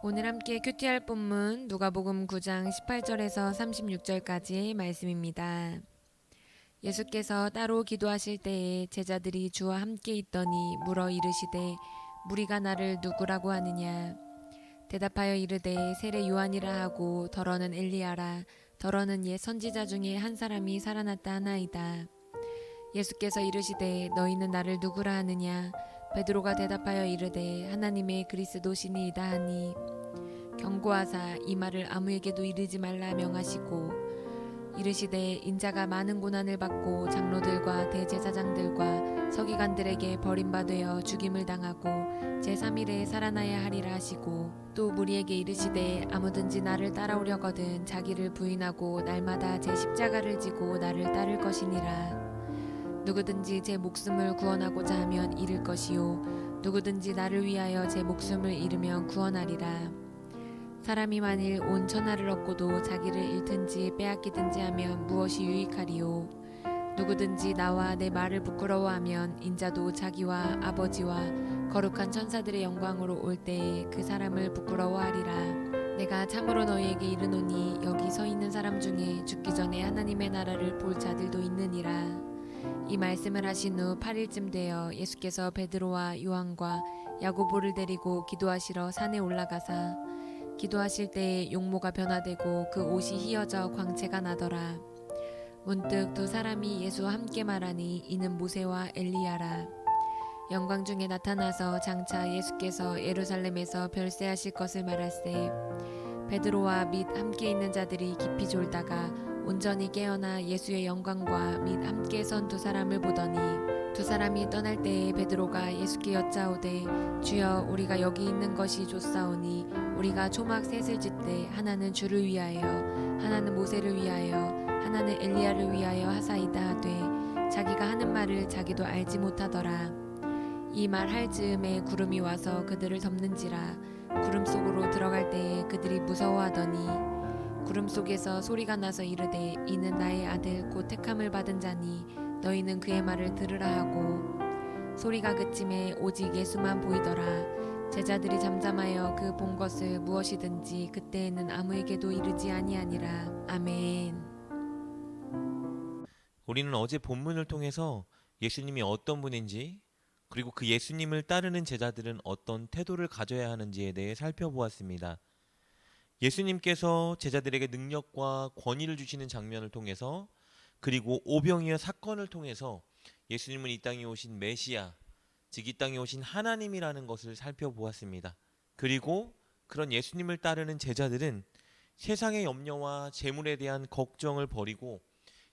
오늘 함께 큐티할 본문 누가복음 9장 18절에서 36절까지의 말씀입니다. 예수께서 따로 기도하실 때에 제자들이 주와 함께 있더니 물어 이르시되 무리가 나를 누구라고 하느냐. 대답하여 이르되 세례 요한이라 하고 더러는 엘리야라 더러는 옛 선지자 중에 한 사람이 살아났다 하나이다. 예수께서 이르시되 너희는 나를 누구라 하느냐. 베드로가 대답하여 이르되 하나님의 그리스도시니이다 하니 경고하사 이 말을 아무에게도 이르지 말라 명하시고 이르시되 인자가 많은 고난을 받고 장로들과 대제사장들과 서기관들에게 버림받으여 죽임을 당하고 제3일에 살아나야 하리라 하시고 또 무리에게 이르시되 아무든지 나를 따라오려거든 자기를 부인하고 날마다 제 십자가를 지고 나를 따를 것이니라. 누구든지 제 목숨을 구원하고자 하면 잃을 것이요 누구든지 나를 위하여 제 목숨을 잃으면 구원하리라. 사람이 만일 온 천하를 얻고도 자기를 잃든지 빼앗기든지 하면 무엇이 유익하리요. 누구든지 나와 내 말을 부끄러워하면 인자도 자기와 아버지와 거룩한 천사들의 영광으로 올 때에 그 사람을 부끄러워하리라. 내가 참으로 너희에게 이르노니 여기 서 있는 사람 중에 죽기 전에 하나님의 나라를 볼 자들도 있느니라. 이 말씀을 하신 후 8일쯤 되어 예수께서 베드로와 요한과 야고보를 데리고 기도하시러 산에 올라가사 기도하실 때에 용모가 변화되고 그 옷이 휘어져 광채가 나더라. 문득 두 사람이 예수와 함께 말하니 이는 모세와 엘리야라. 영광 중에 나타나서 장차 예수께서 예루살렘에서 별세하실 것을 말할세 베드로와 및 함께 있는 자들이 깊이 졸다가 온전히 깨어나 예수의 영광과 및 함께 선 두 사람을 보더니 두 사람이 떠날 때에 베드로가 예수께 여짜오되 주여 우리가 여기 있는 것이 좋사오니 우리가 초막 셋을 짓되 하나는 주를 위하여 하나는 모세를 위하여 하나는 엘리야를 위하여 하사이다 하되 자기가 하는 말을 자기도 알지 못하더라. 이 말 할 즈음에 구름이 와서 그들을 덮는지라. 구름 속으로 들어갈 때에 그들이 무서워하더니 구름 속에서 소리가 나서 이르되 이는 나의 아들 곧 택함을 받은 자니 너희는 그의 말을 들으라 하고 소리가 그침에 오직 예수만 보이더라. 제자들이 잠잠하여 그 본 것을 무엇이든지 그때에는 아무에게도 이르지 아니하니라. 아멘. 우리는 어제 본문을 통해서 예수님이 어떤 분인지 그리고 그 예수님을 따르는 제자들은 어떤 태도를 가져야 하는지에 대해 살펴보았습니다. 예수님께서 제자들에게 능력과 권위를 주시는 장면을 통해서 그리고 오병이어 사건을 통해서 예수님은 이 땅에 오신 메시아, 즉 이 땅에 오신 하나님이라는 것을 살펴보았습니다. 그리고 그런 예수님을 따르는 제자들은 세상의 염려와 재물에 대한 걱정을 버리고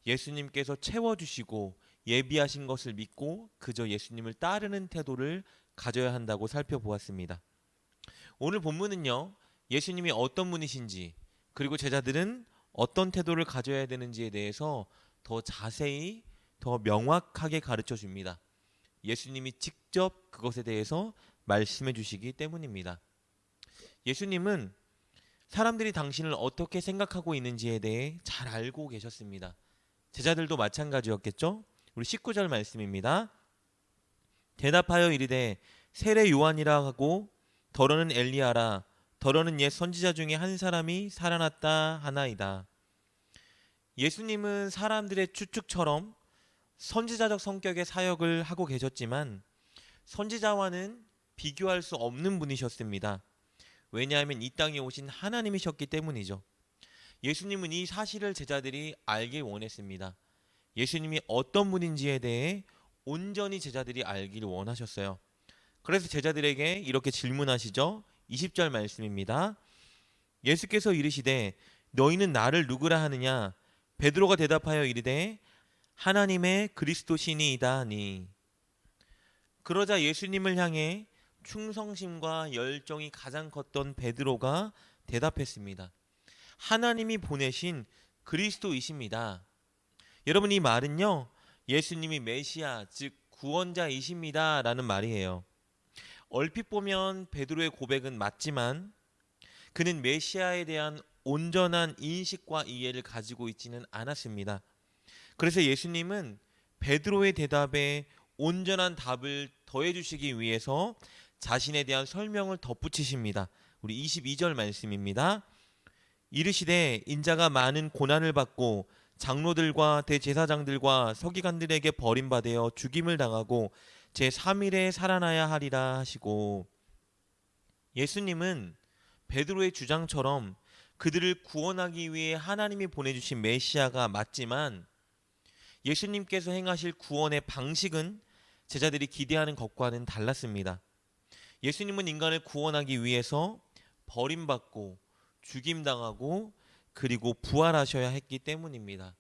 예수님께서 채워주시고 예비하신 것을 믿고 그저 예수님을 따르는 태도를 가져야 한다고 살펴보았습니다. 오늘 본문은요, 예수님이 어떤 분이신지 그리고 제자들은 어떤 태도를 가져야 되는지에 대해서 더 자세히 더 명확하게 가르쳐 줍니다. 예수님이 직접 그것에 대해서 말씀해 주시기 때문입니다. 예수님은 사람들이 당신을 어떻게 생각하고 있는지에 대해 잘 알고 계셨습니다. 제자들도 마찬가지였겠죠? 우리 19절 말씀입니다. 대답하여 이르되 세례 요한이라 하고 더러는 엘리야라 더러는 옛 선지자 중에 한 사람이 살아났다 하나이다. 예수님은 사람들의 추측처럼 선지자적 성격의 사역을 하고 계셨지만 선지자와는 비교할 수 없는 분이셨습니다. 왜냐하면 이 땅에 오신 하나님이셨기 때문이죠. 예수님은 이 사실을 제자들이 알길 원했습니다. 예수님이 어떤 분인지에 대해 온전히 제자들이 알기를 원하셨어요. 그래서 제자들에게 이렇게 질문하시죠. 20절 말씀입니다. 예수께서 이르시되 너희는 나를 누구라 하느냐. 베드로가 대답하여 이르되 하나님의 그리스도시니이다 하니. 그러자 예수님을 향해 충성심과 열정이 가장 컸던 베드로가 대답했습니다. 하나님이 보내신 그리스도이십니다. 여러분, 이 말은요, 예수님이 메시아, 즉 구원자이십니다 라는 말이에요. 얼핏 보면 베드로의 고백은 맞지만 그는 메시아에 대한 온전한 인식과 이해를 가지고 있지는 않았습니다. 그래서 예수님은 베드로의 대답에 온전한 답을 더해 주시기 위해서 자신에 대한 설명을 덧붙이십니다. 우리 22절 말씀입니다. 이르시되 인자가 많은 고난을 받고 장로들과 대제사장들과 서기관들에게 버림받아 죽임을 당하고 제3일에 살아나야 하리라 하시고, 예수님은 베드로의 주장처럼 그들을 구원하기 위해 하나님이 보내주신 메시아가 맞지만, 예수님께서 행하실 구원의 방식은 제자들이 기대하는 것과는 달랐습니다. 예수님은 인간을 구원하기 위해서 버림받고 죽임당하고 그리고 부활하셔야 했기 때문입니다.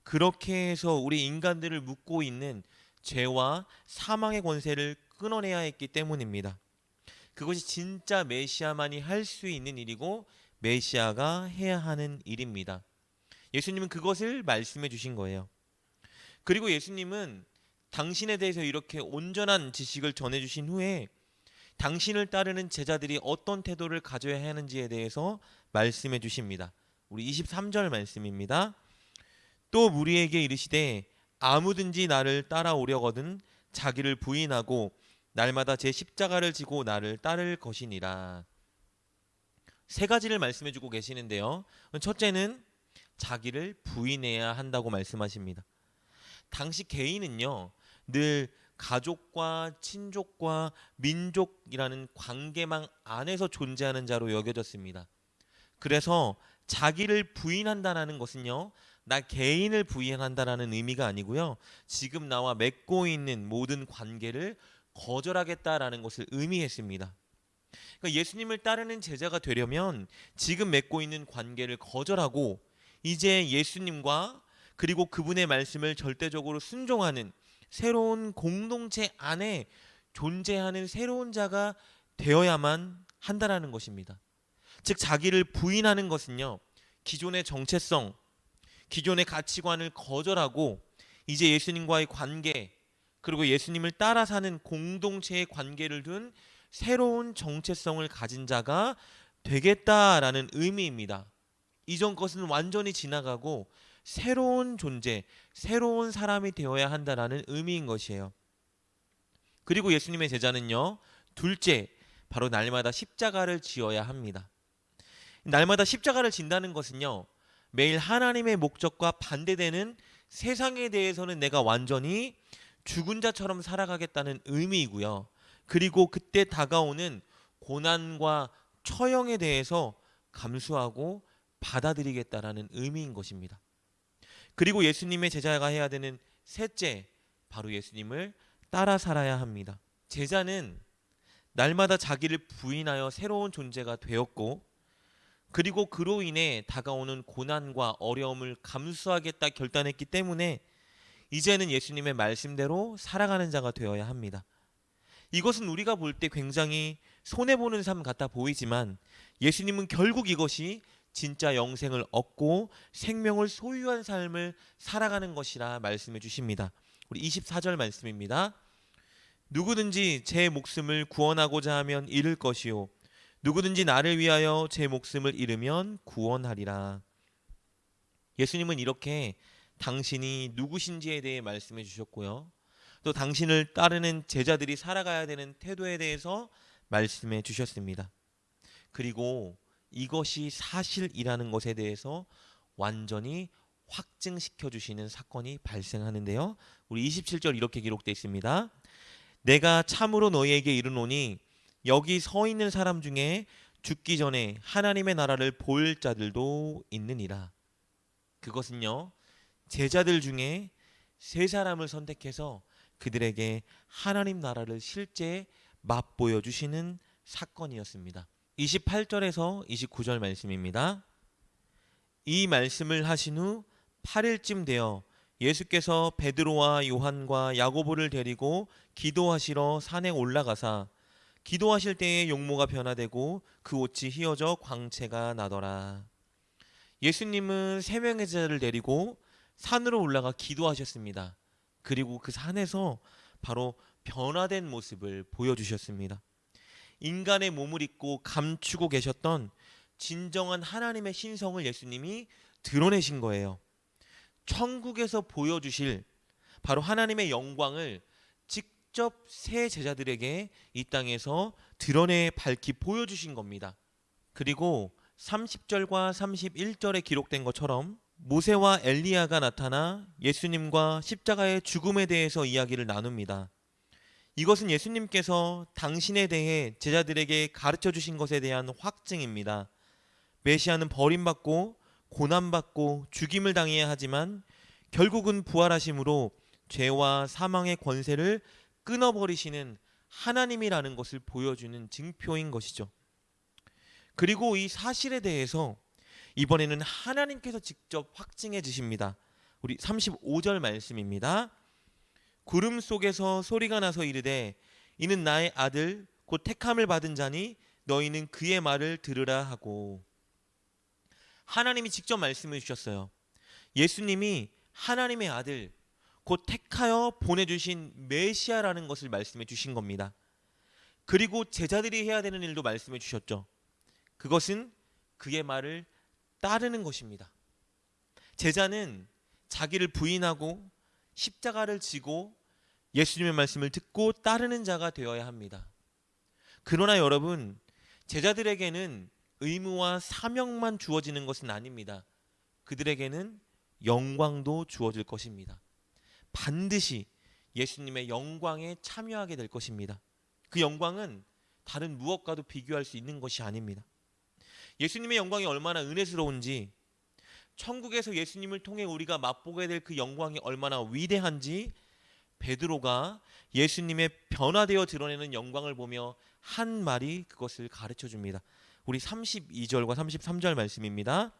그렇게 해서 우리 인간들을 묶고 있는 죄와 사망의 권세를 끊어내야 했기 때문입니다. 그것이 진짜 메시아만이 할 수 있는 일이고 메시아가 해야 하는 일입니다. 예수님은 그것을 말씀해 주신 거예요. 그리고 예수님은 당신에 대해서 이렇게 온전한 지식을 전해 주신 후에 당신을 따르는 제자들이 어떤 태도를 가져야 하는지에 대해서 말씀해 주십니다. 우리 23절 말씀입니다. 또 무리에게 이르시되 아무든지 나를 따라오려거든 자기를 부인하고 날마다 제 십자가를 지고 나를 따를 것이니라. 세 가지를 말씀해 주고 계시는데요. 첫째는 자기를 부인해야 한다고 말씀하십니다. 당시 개인은요, 늘 가족과 친족과 민족이라는 관계망 안에서 존재하는 자로 여겨졌습니다. 그래서 자기를 부인한다는 것은요, 나 개인을 부인한다라는 의미가 아니고요, 지금 나와 맺고 있는 모든 관계를 거절하겠다라는 것을 의미했습니다. 그러니까 예수님을 따르는 제자가 되려면 지금 맺고 있는 관계를 거절하고 이제 예수님과 그리고 그분의 말씀을 절대적으로 순종하는 새로운 공동체 안에 존재하는 새로운 자가 되어야만 한다라는 것입니다. 즉 자기를 부인하는 것은요, 기존의 정체성, 기존의 가치관을 거절하고 이제 예수님과의 관계, 그리고 예수님을 따라 사는 공동체의 관계를 둔 새로운 정체성을 가진 자가 되겠다라는 의미입니다. 이전 것은 완전히 지나가고 새로운 존재, 새로운 사람이 되어야 한다라는 의미인 것이에요. 그리고 예수님의 제자는요, 둘째, 바로 날마다 십자가를 지어야 합니다. 날마다 십자가를 진다는 것은요, 매일 하나님의 목적과 반대되는 세상에 대해서는 내가 완전히 죽은 자처럼 살아가겠다는 의미이고요. 그리고 그때 다가오는 고난과 처형에 대해서 감수하고 받아들이겠다라는 의미인 것입니다. 그리고 예수님의 제자가 해야 되는 셋째, 바로 예수님을 따라 살아야 합니다. 제자는 날마다 자기를 부인하여 새로운 존재가 되었고, 그리고 그로 인해 다가오는 고난과 어려움을 감수하겠다 결단했기 때문에 이제는 예수님의 말씀대로 살아가는 자가 되어야 합니다. 이것은 우리가 볼 때 굉장히 손해보는 삶 같아 보이지만 예수님은 결국 이것이 진짜 영생을 얻고 생명을 소유한 삶을 살아가는 것이라 말씀해 주십니다. 우리 24절 말씀입니다. 누구든지 제 목숨을 구원하고자 하면 잃을 것이요 누구든지 나를 위하여 제 목숨을 잃으면 구원하리라. 예수님은 이렇게 당신이 누구신지에 대해 말씀해 주셨고요, 또 당신을 따르는 제자들이 살아가야 되는 태도에 대해서 말씀해 주셨습니다. 그리고 이것이 사실이라는 것에 대해서 완전히 확증시켜 주시는 사건이 발생하는데요, 우리 27절 이렇게 기록되어 있습니다. 내가 참으로 너희에게 이르노니 여기 서 있는 사람 중에 죽기 전에 하나님의 나라를 볼 자들도 있느니라. 그것은요, 제자들 중에 세 사람을 선택해서 그들에게 하나님 나라를 실제 맛보여 주시는 사건이었습니다. 28절에서 29절 말씀입니다. 이 말씀을 하신 후 8일쯤 되어 예수께서 베드로와 요한과 야고보를 데리고 기도하시러 산에 올라가사 기도하실 때에 용모가 변화되고 그 옷이 휘어져 광채가 나더라. 예수님은 세 명의 제자를 데리고 산으로 올라가 기도하셨습니다. 그리고 그 산에서 바로 변화된 모습을 보여주셨습니다. 인간의 몸을 입고 감추고 계셨던 진정한 하나님의 신성을 예수님이 드러내신 거예요. 천국에서 보여주실 바로 하나님의 영광을 직접 새 제자들에게 이 땅에서 드러내 밝히 보여주신 겁니다. 그리고 30절과 31절에 기록된 것처럼 모세와 엘리야가 나타나 예수님과 십자가의 죽음에 대해서 이야기를 나눕니다. 이것은 예수님께서 당신에 대해 제자들에게 가르쳐 주신 것에 대한 확증입니다. 메시아는 버림받고 고난받고 죽임을 당해야 하지만 결국은 부활하심으로 죄와 사망의 권세를 끊어버리시는 하나님이라는 것을 보여주는 증표인 것이죠. 그리고 이 사실에 대해서 이번에는 하나님께서 직접 확증해 주십니다. 우리 35절 말씀입니다. 구름 속에서 소리가 나서 이르되 이는 나의 아들 곧 택함을 받은 자니 너희는 그의 말을 들으라 하고, 하나님이 직접 말씀해 주셨어요. 예수님이 하나님의 아들 곧 택하여 보내주신 메시아라는 것을 말씀해 주신 겁니다. 그리고 제자들이 해야 되는 일도 말씀해 주셨죠. 그것은 그의 말을 따르는 것입니다. 제자는 자기를 부인하고 십자가를 지고 예수님의 말씀을 듣고 따르는 자가 되어야 합니다. 그러나 여러분, 제자들에게는 의무와 사명만 주어지는 것은 아닙니다. 그들에게는 영광도 주어질 것입니다. 반드시 예수님의 영광에 참여하게 될 것입니다. 그 영광은 다른 무엇과도 비교할 수 있는 것이 아닙니다. 예수님의 영광이 얼마나 은혜스러운지, 천국에서 예수님을 통해 우리가 맛보게 될 그 영광이 얼마나 위대한지 베드로가 예수님의 변화되어 드러내는 영광을 보며 한 말이 그것을 가르쳐 줍니다. 우리 32절과 33절 말씀입니다.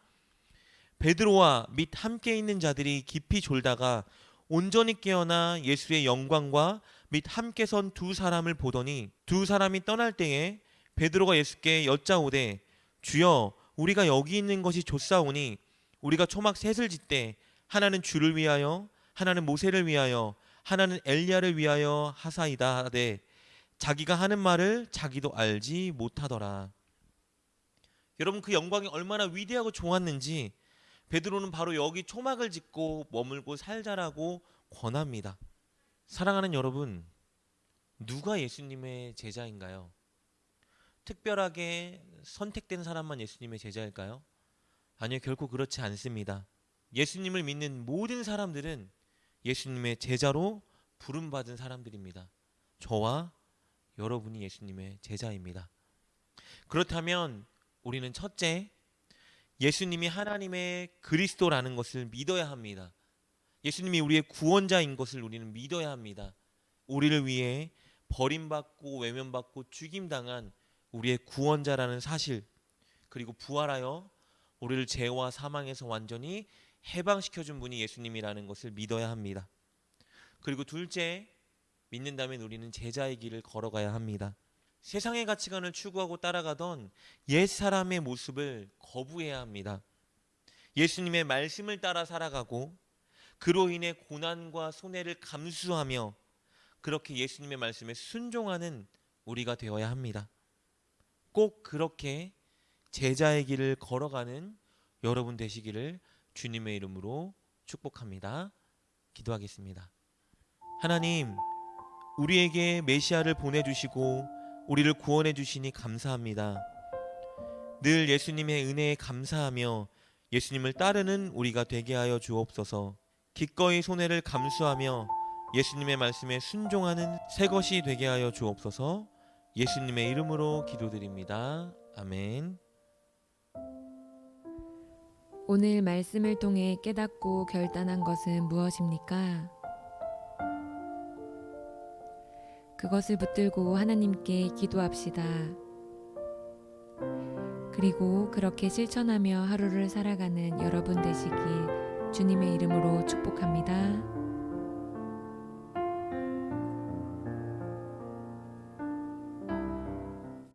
베드로와 및 함께 있는 자들이 깊이 졸다가 온전히 깨어나 예수의 영광과 및 함께 선 두 사람을 보더니 두 사람이 떠날 때에 베드로가 예수께 여짜오되 주여 우리가 여기 있는 것이 좋사오니 우리가 초막 셋을 짓되 하나는 주를 위하여 하나는 모세를 위하여 하나는 엘리야를 위하여 하사이다 하되 자기가 하는 말을 자기도 알지 못하더라. 여러분, 그 영광이 얼마나 위대하고 좋았는지 베드로는 바로 여기 초막을 짓고 머물고 살자라고 권합니다. 사랑하는 여러분, 누가 예수님의 제자인가요? 특별하게 선택된 사람만 예수님의 제자일까요? 아니요, 결코 그렇지 않습니다. 예수님을 믿는 모든 사람들은 예수님의 제자로 부름받은 사람들입니다. 저와 여러분이 예수님의 제자입니다. 그렇다면 우리는 첫째, 예수님이 하나님의 그리스도라는 것을 믿어야 합니다. 예수님이 우리의 구원자인 것을 우리는 믿어야 합니다. 우리를 위해 버림받고 외면받고 죽임당한 우리의 구원자라는 사실, 그리고 부활하여 우리를 죄와 사망에서 완전히 해방시켜준 분이 예수님이라는 것을 믿어야 합니다. 그리고 둘째, 믿는다면 우리는 제자의 길을 걸어가야 합니다. 세상의 가치관을 추구하고 따라가던 옛 사람의 모습을 거부해야 합니다. 예수님의 말씀을 따라 살아가고 그로 인해 고난과 손해를 감수하며 그렇게 예수님의 말씀에 순종하는 우리가 되어야 합니다. 꼭 그렇게 제자의 길을 걸어가는 여러분 되시기를 주님의 이름으로 축복합니다. 기도하겠습니다. 하나님, 우리에게 메시아를 보내주시고 우리를 구원해 주시니 감사합니다. 늘 예수님의 은혜에 감사하며 예수님을 따르는 우리가 되게 하여 주옵소서. 기꺼이 손해를 감수하며 예수님의 말씀에 순종하는 새 것이 되게 하여 주옵소서. 예수님의 이름으로 기도드립니다. 아멘. 오늘 말씀을 통해 깨닫고 결단한 것은 무엇입니까? 그것을 붙들고 하나님께 기도합시다. 그리고 그렇게 실천하며 하루를 살아가는 여러분 되시길 주님의 이름으로 축복합니다.